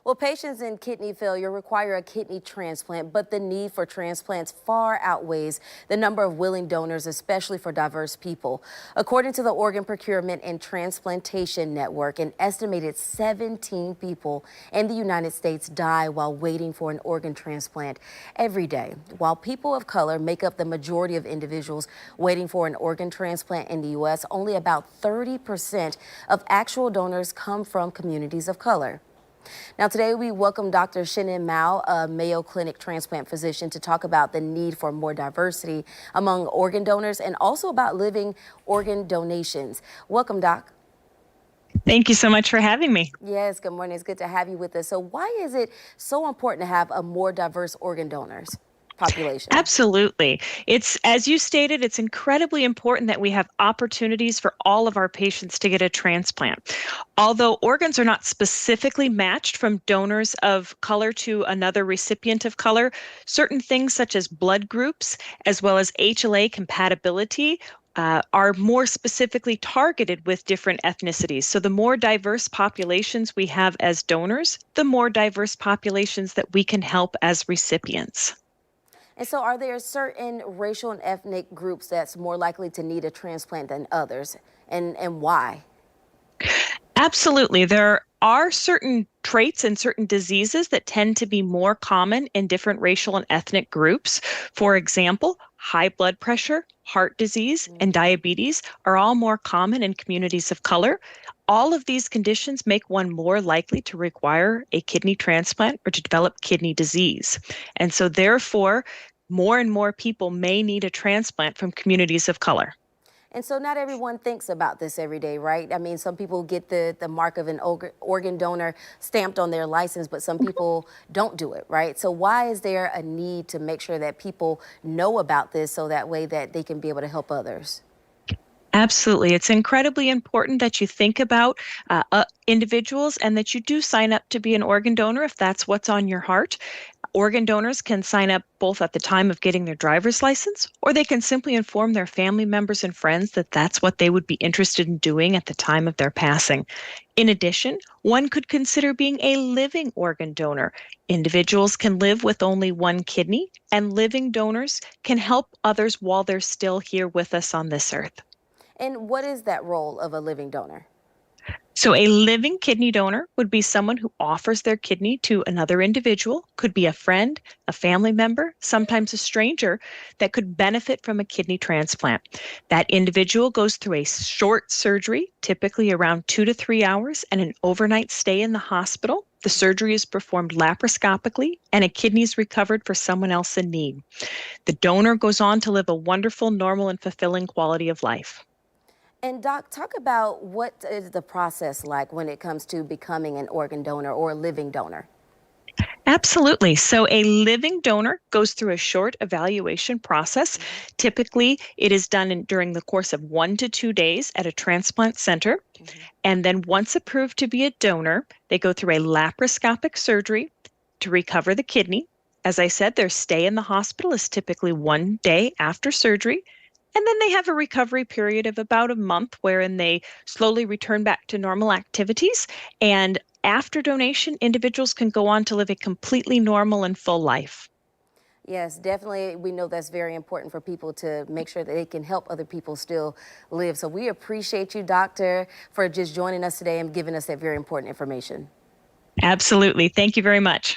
Well, patients in kidney failure require a kidney transplant, but the need for transplants far outweighs the number of willing donors, especially for diverse people. According to the Organ Procurement and Transplantation Network, an estimated 17 people in the United States die while waiting for an organ transplant every day. While people of color make up the majority of individuals waiting for an organ transplant in the U.S., only about 30% of actual donors come from communities of color. Now, today we welcome Dr. Shinan Mao, a Mayo Clinic transplant physician, to talk about the need for more diversity among organ donors and also about living organ donations. Welcome, Doc. Thank you so much for having me. Yes, good morning. It's good to have you with us. So why is it so important to have a more diverse organ donors population? Absolutely. It's, as you stated, it's incredibly important that we have opportunities for all of our patients to get a transplant. Although organs are not specifically matched from donors of color to another recipient of color, certain things such as blood groups, as well as HLA compatibility, are more specifically targeted with different ethnicities. So the more diverse populations we have as donors, the more diverse populations that we can help as recipients. And so are there certain racial and ethnic groups that's more likely to need a transplant than others, and why? Absolutely. There are certain traits and certain diseases that tend to be more common in different racial and ethnic groups. For example, high blood pressure, heart disease, and diabetes are all more common in communities of color. All of these conditions make one more likely to require a kidney transplant or to develop kidney disease. And so therefore, more and more people may need a transplant from communities of color. And so not everyone thinks about this every day, right? I mean, some people get the mark of an organ donor stamped on their license, but some people don't do it, right? So why is there a need to make sure that people know about this so that way that they can be able to help others? Absolutely. It's incredibly important that you think about individuals and that you do sign up to be an organ donor if that's what's on your heart. Organ donors can sign up both at the time of getting their driver's license, or they can simply inform their family members and friends that that's what they would be interested in doing at the time of their passing. In addition, one could consider being a living organ donor. Individuals can live with only one kidney, and living donors can help others while they're still here with us on this earth. And what is that role of a living donor? So a living kidney donor would be someone who offers their kidney to another individual, could be a friend, a family member, sometimes a stranger that could benefit from a kidney transplant. That individual goes through a short surgery, typically around 2 to 3 hours, and an overnight stay in the hospital. The surgery is performed laparoscopically, and a kidney is recovered for someone else in need. The donor goes on to live a wonderful, normal, and fulfilling quality of life. And Doc, talk about what is the process like when it comes to becoming an organ donor or a living donor? Absolutely. So a living donor goes through a short evaluation process. Typically, it is done during the course of 1 to 2 days at a transplant center. And then once approved to be a donor, they go through a laparoscopic surgery to recover the kidney. As I said, their stay in the hospital is typically 1 day after surgery. And then they have a recovery period of about a month wherein they slowly return back to normal activities. And after donation, individuals can go on to live a completely normal and full life. Yes, definitely. We know that's very important for people to make sure that they can help other people still live. So we appreciate you, Doctor, for just joining us today and giving us that very important information. Absolutely. Thank you very much.